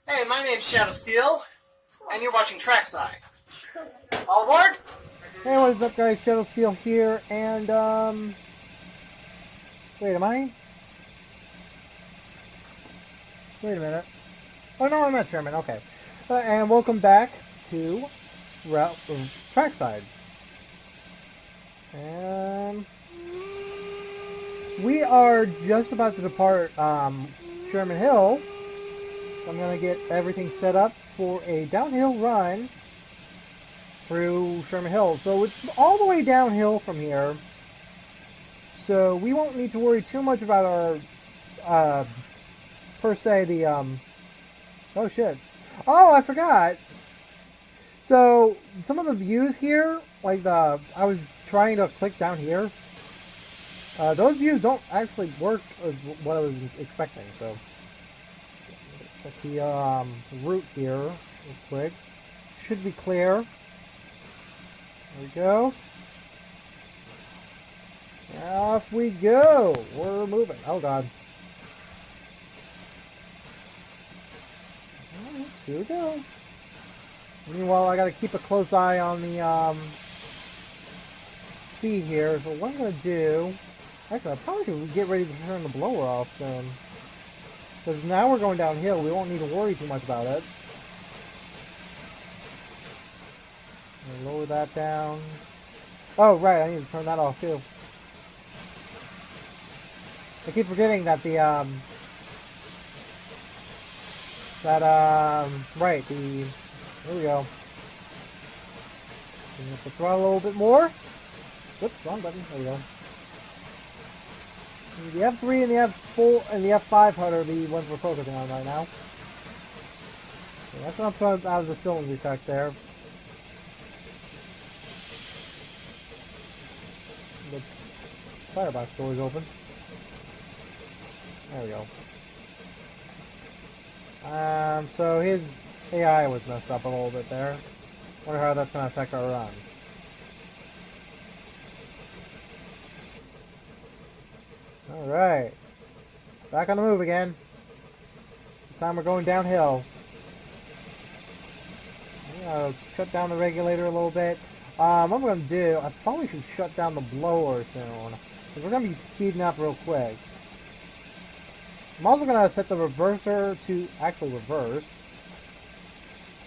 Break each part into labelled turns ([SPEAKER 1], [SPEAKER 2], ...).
[SPEAKER 1] Hey, my name's Shadow Steel, and you're watching Trackside. All aboard?
[SPEAKER 2] Hey, what is up, guys? Shadow Steel here, and wait, am I? Wait a minute. Oh no, I'm not Sherman. Okay, and welcome back to Trackside. And we are just about to depart Sherman Hill. I'm gonna get everything set up for a downhill run through Sherman Hill. So it's all the way downhill from here. So we won't need to worry too much about our, per se, the, oh shit. Oh, I forgot. So some of the views here, like I was trying to click down here. Those views don't actually work as what I was expecting, so. Check the, route here real quick. Should be clear. There we go. Off we go. We're moving. Oh god. Alright, here we go. Meanwhile, I gotta keep a close eye on the speed here. So what I'm gonna do, actually, I probably should get ready to turn the blower off soon. Because now we're going downhill, we won't need to worry too much about it. Lower that down. Oh, right, I need to turn that off too. I keep forgetting that the, right, there we go. Bring up the throttle a little bit more. Whoops, wrong button, there we go. The F3 and the F4 and the F5 HUD are the ones we're focusing on right now. So that's not out of the cylinder check there. The firebox door is open. There we go. So his AI was messed up a little bit there. Wonder how that's going to affect our run. Alright. Back on the move again. This time we're going downhill. I'm going to shut down the regulator a little bit. What I'm going to do, I probably should shut down the blower soon. Because we're going to be speeding up real quick. I'm also going to set the reverser to actually reverse.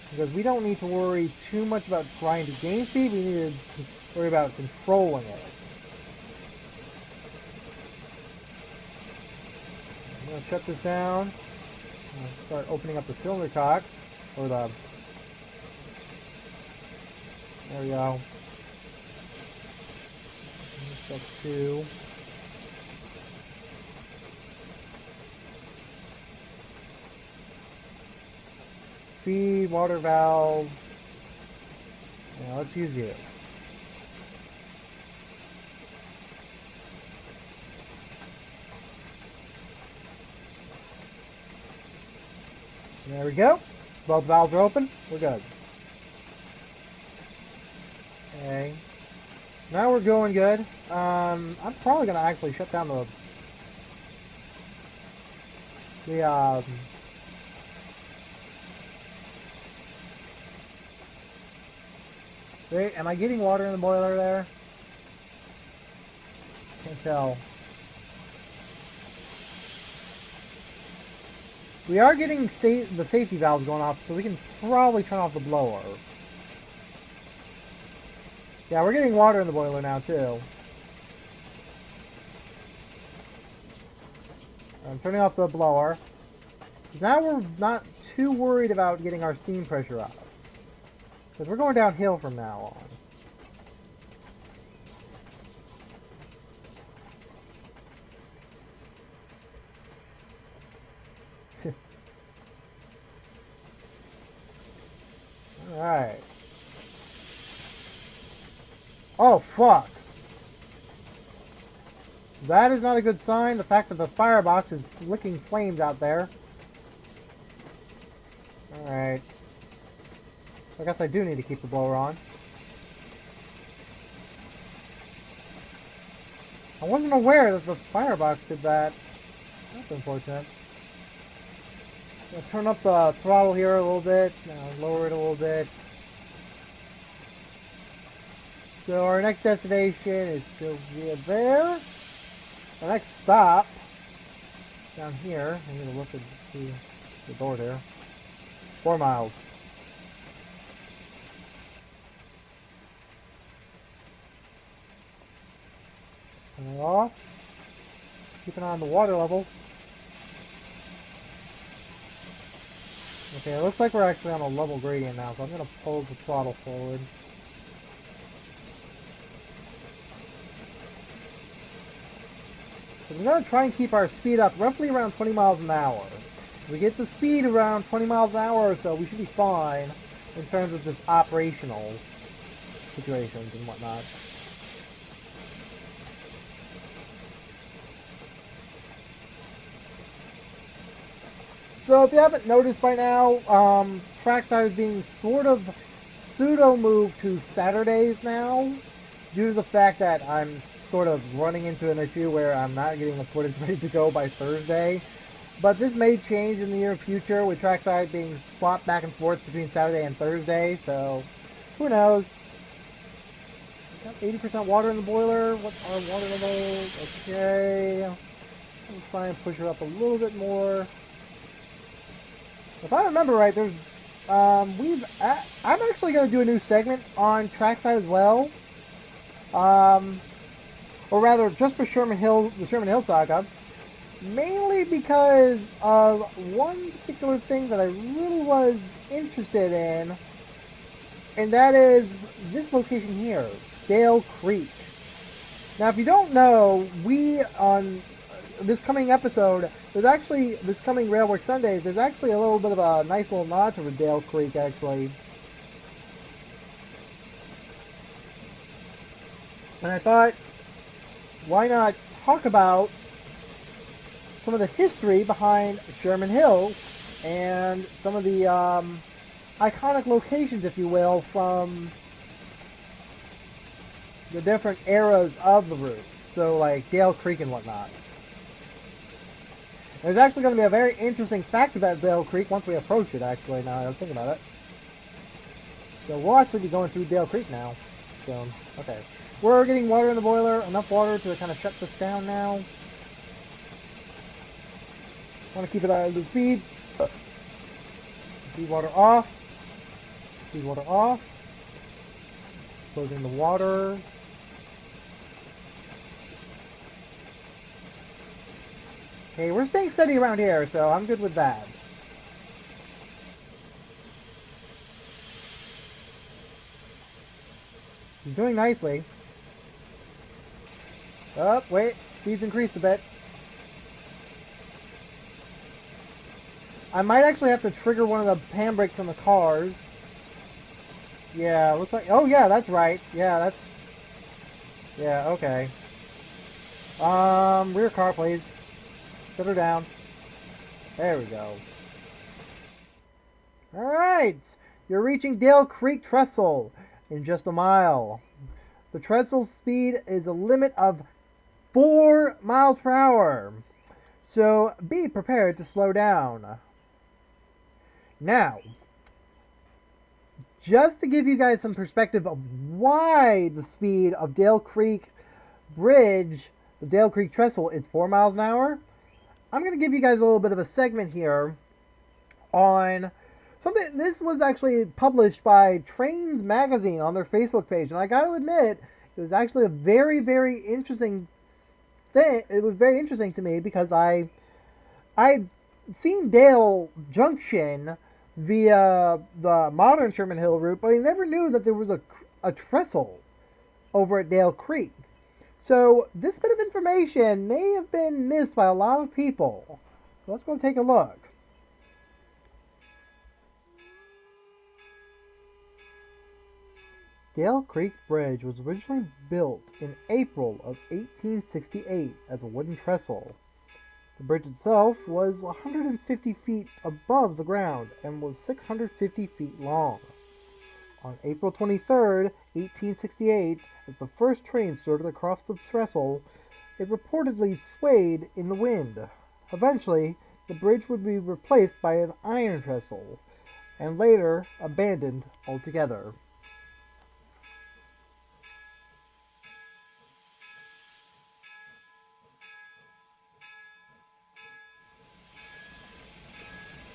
[SPEAKER 2] Because we don't need to worry too much about trying to gain speed. We need to worry about controlling it. I'm going to shut this down. I'm going to start opening up the cylinder cocks. Or the... There we go. Step 2. Feed, water valve. Now let's use you. There we go. Both valves are open. We're good. Okay. Now we're going good. I'm probably going to actually shut down the wait, am I getting water in the boiler there? Can't tell. We are getting the safety valves going off, so we can probably turn off the blower. Yeah, we're getting water in the boiler now, too. I'm turning off the blower. Because now we're not too worried about getting our steam pressure up. Because we're going downhill from now on. Alright. Oh, fuck. That is not a good sign. The fact that the firebox is licking flames out there. Alright. I guess I do need to keep the blower on. I wasn't aware that the firebox did that. That's unfortunate. I'll turn up the throttle here a little bit. Now lower it a little bit. So our next destination is still via there. Our next stop down here. I'm going to look at the door there. 4 miles. Turn it off. Keep an eye on the water level. Okay, it looks like we're actually on a level gradient now, so I'm going to pull the throttle forward. So we're going to try and keep our speed up roughly around 20 miles an hour. If we get the speed around 20 miles an hour or so, we should be fine in terms of just operational situations and whatnot. So if you haven't noticed by now, Trackside is being sort of pseudo-moved to Saturdays now, due to the fact that I'm sort of running into an issue where I'm not getting the footage ready to go by Thursday. But this may change in the near future with Trackside being swapped back and forth between Saturday and Thursday, so who knows. Got 80% water in the boiler. What's our water level? Okay. Let's try and push her up a little bit more. If I remember right, there's I'm actually going to do a new segment on Trackside as well, or rather, just for Sherman Hill, the Sherman Hill Saga, mainly because of one particular thing that I really was interested in, and that is this location here, Dale Creek. Now, if you don't know, we on this coming episode, there's actually, this coming Railwork Sundays, there's actually a little bit of a nice little nod to Dale Creek, actually. And I thought, why not talk about some of the history behind Sherman Hill and some of the iconic locations, if you will, from the different eras of the route. So, like Dale Creek and whatnot. There's actually going to be a very interesting fact about Dale Creek once we approach it, actually, now that I think about it. So we'll actually be going through Dale Creek now. So, okay. We're getting water in the boiler, enough water to kind of shut this down now. Want to keep it at the speed. Speed water off. Speed water off. Closing the water. Okay, we're staying steady around here, so I'm good with that. He's doing nicely. Oh, wait. Speed's increased a bit. I might actually have to trigger one of the handbrakes on the cars. Yeah, looks like... Oh, yeah, that's right. Yeah, that's... Yeah, okay. Rear car, please. Put her down. There we go. Alright! You're reaching Dale Creek Trestle in just a mile. The trestle speed is a limit of 4 miles per hour. So be prepared to slow down. Now, just to give you guys some perspective of why the speed of Dale Creek Bridge, the Dale Creek Trestle, is 4 miles an hour, I'm going to give you guys a little bit of a segment here on something. This was actually published by Trains Magazine on their Facebook page, and I got to admit, it was actually a very, very interesting thing. It was very interesting to me because I'd seen Dale Junction via the modern Sherman Hill route, but I never knew that there was a trestle over at Dale Creek. So this bit of information may have been missed by a lot of people. So let's go take a look. Dale Creek Bridge was originally built in April of 1868 as a wooden trestle. The bridge itself was 150 feet above the ground and was 650 feet long. On April 23rd, 1868, as the first train started across the trestle, it reportedly swayed in the wind. Eventually, the bridge would be replaced by an iron trestle, and later abandoned altogether.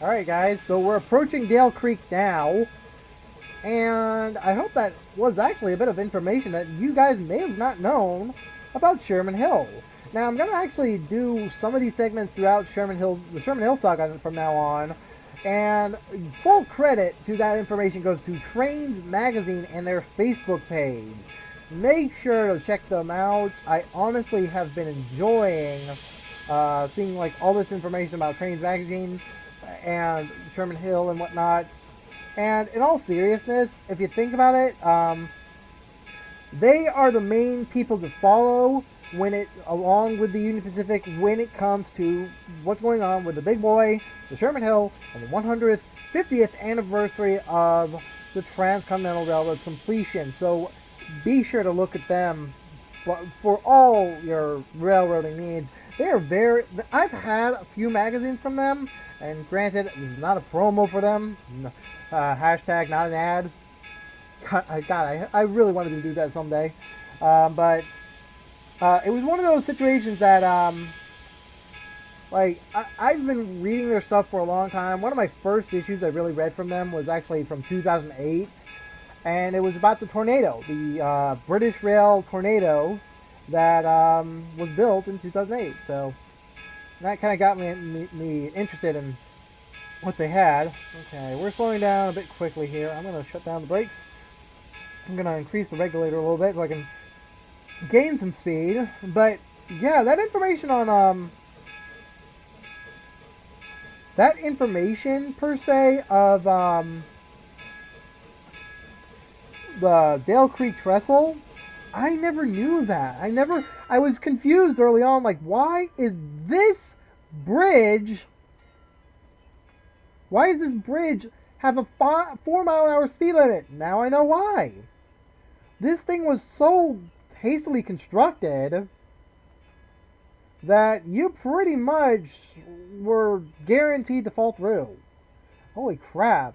[SPEAKER 2] Alright guys, so we're approaching Dale Creek now, and I hope that was actually a bit of information that you guys may have not known about Sherman Hill. Now I'm going to actually do some of these segments throughout the Sherman Hill Saga from now on, and full credit to that information goes to Trains Magazine and their Facebook page. Make sure to check them out. I honestly have been enjoying seeing like all this information about Trains Magazine and Sherman Hill and whatnot. And in all seriousness, if you think about it, they are the main people to follow along with the Union Pacific, when it comes to what's going on with the big boy, the Sherman Hill, and the 150th anniversary of the Transcontinental Railroad's completion. So be sure to look at them for all your railroading needs. They are I've had a few magazines from them, and granted, this is not a promo for them. Hashtag not an ad. God, I really wanted to do that someday. But it was one of those situations that, I've been reading their stuff for a long time. One of my first issues I really read from them was actually from 2008. And it was about the tornado, the British Rail tornado that was built in 2008. So that kind of got me interested in what they had. Okay, we're slowing down a bit quickly here. I'm going to shut down the brakes. I'm going to increase the regulator a little bit so I can gain some speed. But yeah, that information on that information per se of the Dale Creek Trestle, I never knew that. I was confused early on, like, why is this bridge have a 4-mile-an-hour speed limit? Now I know why. This thing was so hastily constructed that you pretty much were guaranteed to fall through. Holy crap.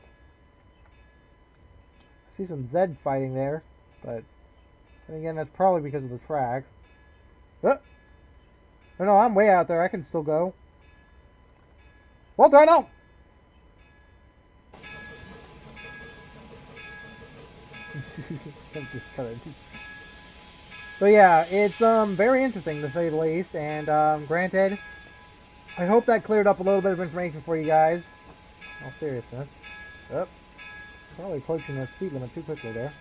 [SPEAKER 2] I see some Zed fighting there, but then again, that's probably because of the track. Oh, no, I'm way out there. I can still go. Well done, no! So yeah, it's very interesting to say the least, and granted, I hope that cleared up a little bit of information for you guys. In all seriousness. Oh, probably approaching the speed limit too quickly there.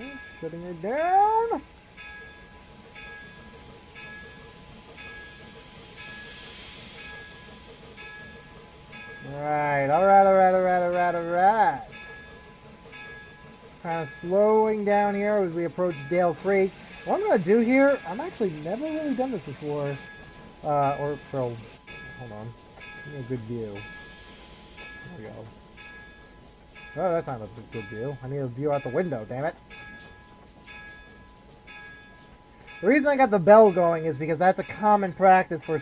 [SPEAKER 2] Alright, shutting her down. Alright. Kind of slowing down here as we approach Dale Creek. What I'm going to do here, I've actually never really done this before. Hold on. Give me a good view. There we go. Oh, that's not a good view. I need a view out the window, damn it. The reason I got the bell going is because that's a common practice for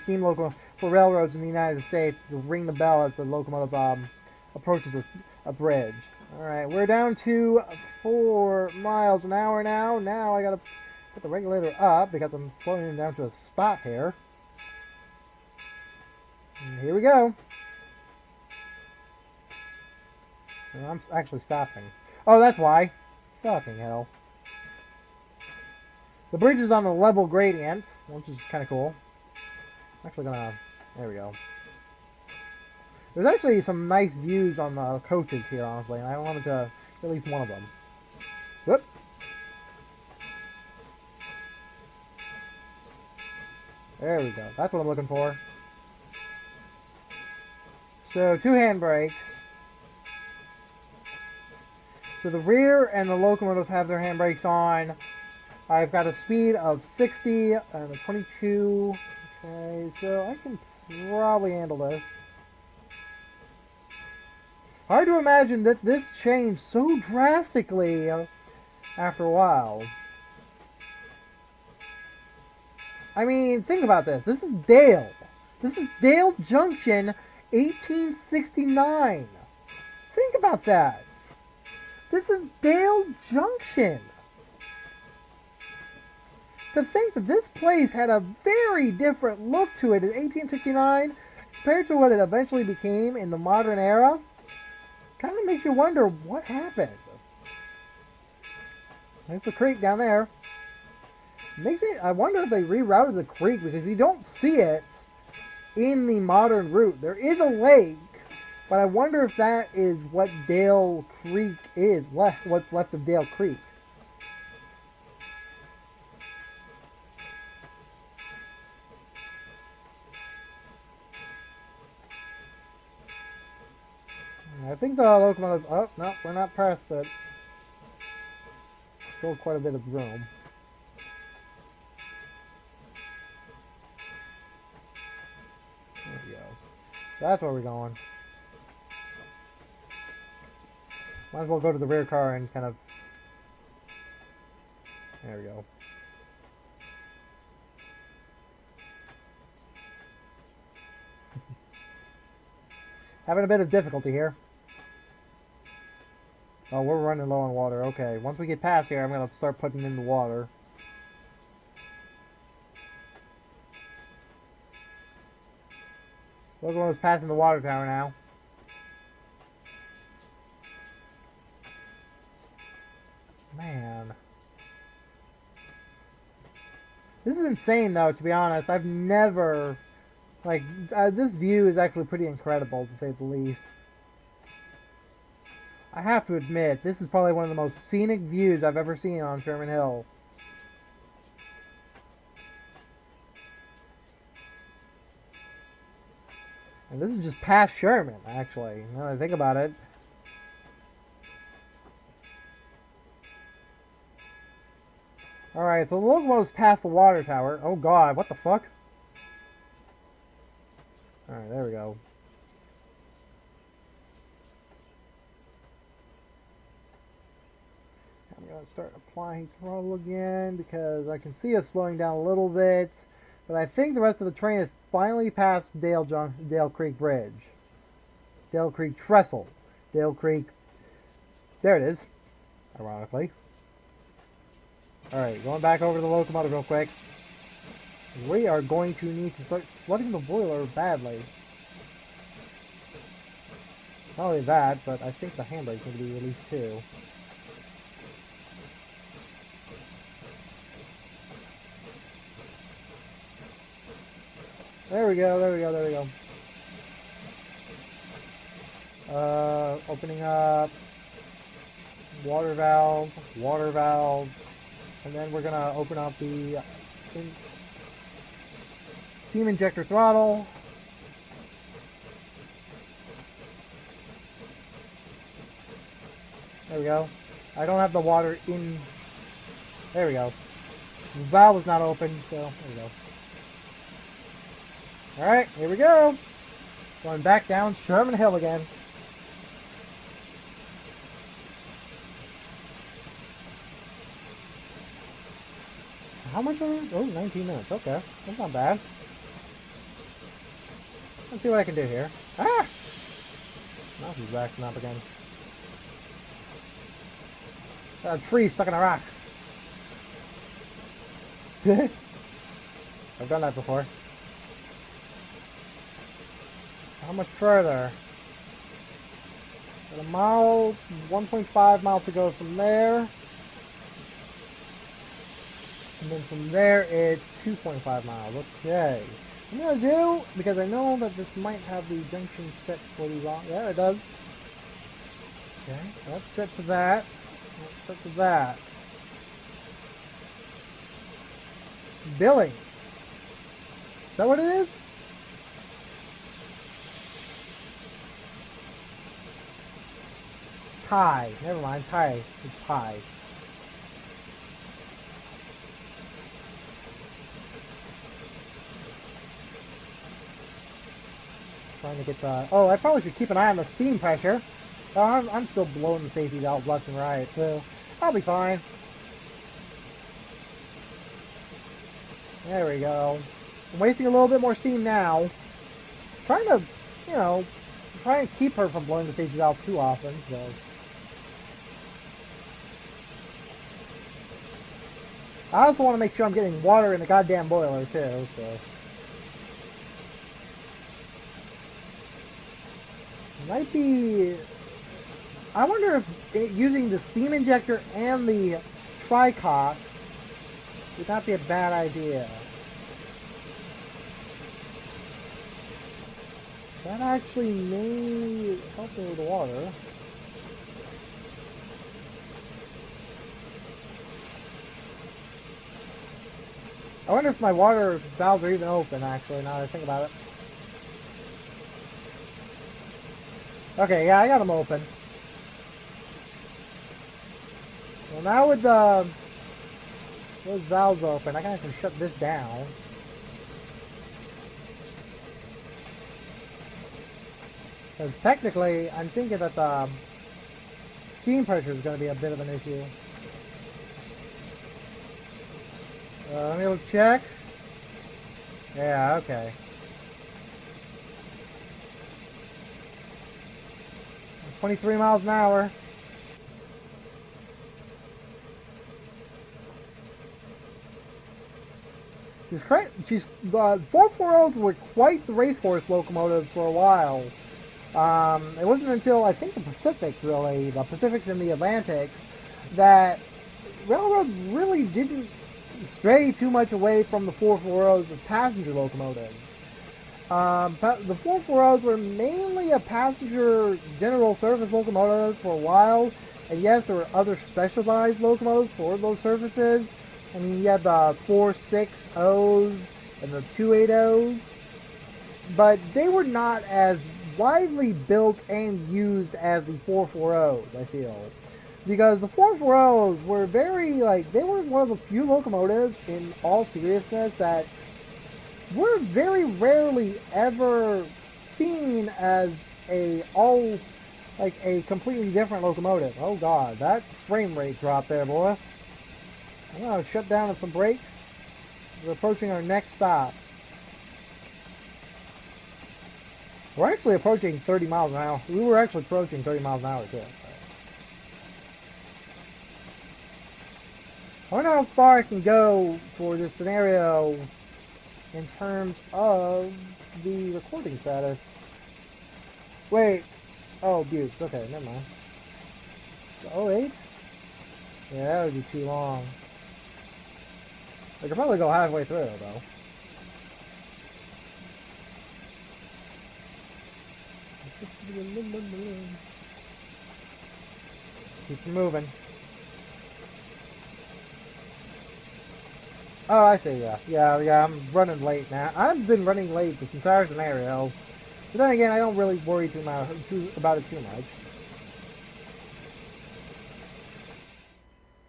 [SPEAKER 2] for railroads in the United States, to ring the bell as the locomotive approaches a bridge. Alright, we're down to 4 miles an hour now. Now I gotta put the regulator up because I'm slowing him down to a stop here. And here we go. And I'm actually stopping. Oh, that's why. Fucking hell. The bridge is on a level gradient, which is kind of cool. I'm actually gonna... There we go. There's actually some nice views on the coaches here, honestly, and I wanted to at least one of them. Whoop! There we go. That's what I'm looking for. So, 2 handbrakes. So the rear and the locomotive have their handbrakes on. I've got a speed of 60 and a 22. Okay, so I can probably handle this. Hard to imagine that this changed so drastically after a while. I mean, think about this. This is Dale. This is Dale Junction, 1869. Think about that. This is Dale Junction. To think that this place had a very different look to it in 1869 compared to what it eventually became in the modern era, kind of makes you wonder what happened. There's the creek down there. I wonder if they rerouted the creek, because you don't see it in the modern route. There is a lake, but I wonder if that is what Dale Creek is, what's left of Dale Creek. I think the locomotive... Oh, no, we're not past it. Still quite a bit of room. There we go. That's where we're going. Might as well go to the rear car and kind of... There we go. Having a bit of difficulty here. Oh, we're running low on water. Okay, once we get past here, I'm going to start putting in the water. Locomotive's passing the water tower now. Man. This is insane, though, to be honest. I've never... Like, this view is actually pretty incredible, to say the least. I have to admit, this is probably one of the most scenic views I've ever seen on Sherman Hill. And this is just past Sherman, actually, now that I think about it. Alright, so the locomotive's past the water tower. Oh god, what the fuck? Alright, there we go. I'm going to start applying throttle again because I can see us slowing down a little bit. But I think the rest of the train is finally past Dale Creek Bridge. Dale Creek Trestle. Dale Creek... There it is. Ironically. Alright, going back over to the locomotive real quick. We are going to need to start flooding the boiler badly. Not only that, but I think the handbrake's going to be released too. There we go, there we go, there we go. Opening up. Water valve, and then we're going to open up the steam injector throttle. There we go. I don't have the water in... There we go. The valve is not open, so there we go. Alright, here we go. Going back down Sherman Hill again. How much are we? Oh, 19 minutes. Okay. That's not bad. Let's see what I can do here. Ah! Mouse is backing up again. Got a tree stuck in a rock. I've done that before. How much further? Got a mile, 1.5 miles to go from there. And then from there, it's 2.5 miles. Okay. I'm going to do, because I know that this might have the junction set for the wrong... Yeah, it does. Okay, that's set to that. That's set to that. Billings. Is that what it is? Tie. Never mind. Tie. It's tie. Trying to get the... Oh, I probably should keep an eye on the steam pressure. Oh, I'm still blowing the safety valve left and right, so I'll be fine. There we go. I'm wasting a little bit more steam now. Trying to, you know, try and keep her from blowing the safety valve too often, so. I also want to make sure I'm getting water in the goddamn boiler too, so. Might be... I wonder if using the steam injector and the tricox would not be a bad idea. That actually may help me with the water. I wonder if my water valves are even open, actually, now that I think about it. Okay, yeah, I got them open. Well, now with those valves open, I can actually shut this down. Because technically, I'm thinking that the steam pressure is going to be a bit of an issue. Let me go check. Yeah, okay. 23 miles an hour. She's 440s were quite the racehorse locomotives for a while. It wasn't until I think the Pacific, really, the Pacifics and the Atlantics, that railroads really didn't stray too much away from the 440s as passenger locomotives. The 440s were mainly a passenger general service locomotive for a while, and yes, there were other specialized locomotives for those services. I mean, you had the 460s and the 280s, but they were not as widely built and used as the 440s, I feel. Because the 440s were they were one of the few locomotives, in all seriousness, that were very rarely ever seen as a completely different locomotive. Oh god, that frame rate drop there, boy. I'm gonna shut down on some brakes. We're approaching our next stop. We're actually approaching 30 miles an hour. We were actually approaching 30 miles an hour too. I wonder how far I can go for this scenario in terms of the recording status. Wait. Oh, Buttes. Okay, never mind. 08? Yeah, that would be too long. I could probably go halfway through, though. Keep moving. Oh, I see, yeah, I'm running late now. I've been running late this entire scenario. But then again, I don't really worry about it too much.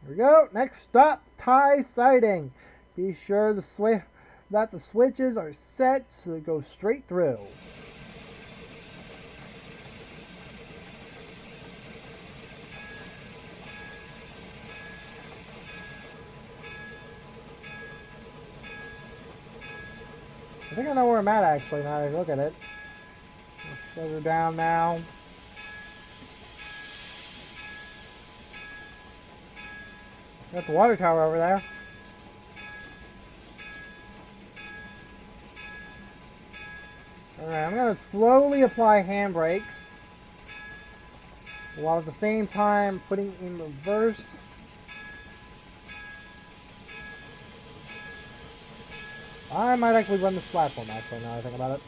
[SPEAKER 2] Here we go. Next stop, tie siding. Be sure that the switches are set so they go straight through. I think I know where I'm at, actually, now that I look at it. Further down now. Got the water tower over there. Alright, I'm going to slowly apply handbrakes, while at the same time putting in reverse. I might actually run this platform, actually, now that I think about it.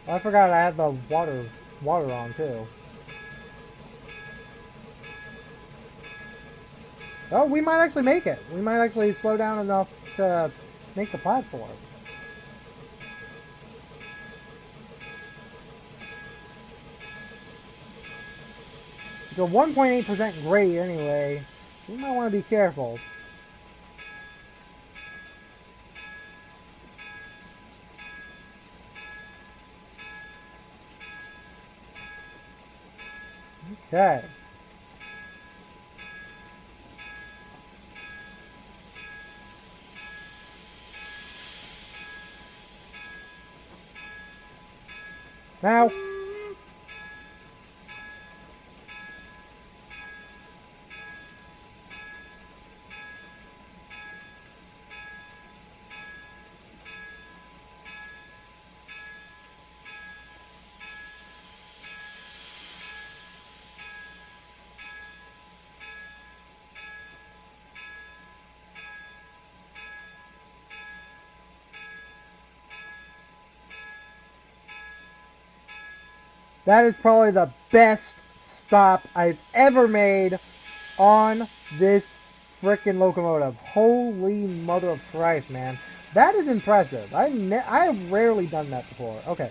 [SPEAKER 2] Oh, I forgot I had the water on, too. Oh, we might actually make it. We might actually slow down enough to make the platform. It's a 1.8% grade anyway. You might want to be careful. Okay. Now. That is probably the best stop I've ever made on this frickin' locomotive. Holy mother of Christ, man. That is impressive. I have rarely done that before. Okay,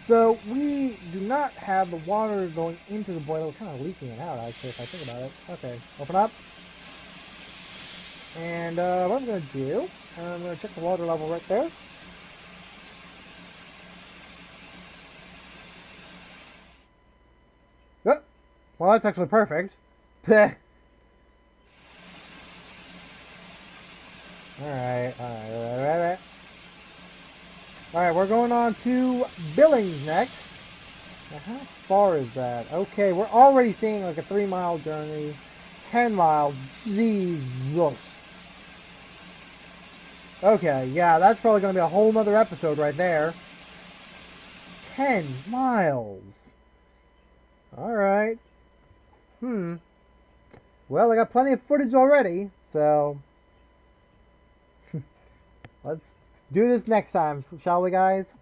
[SPEAKER 2] so we do not have the water going into the boiler. We're kind of leaking it out, actually, if I think about it. Okay, open up. And what I'm going to do, I'm going to check the water level right there. Oh, well, that's actually perfect. Alright. Alright, we're going on to Billings next. Now, how far is that? Okay, we're already seeing like a 3-mile journey. 10 miles. Jesus. Okay, yeah, that's probably going to be a whole nother episode right there. 10 miles. Alright. Well, I got plenty of footage already, so let's do this next time, shall we, guys?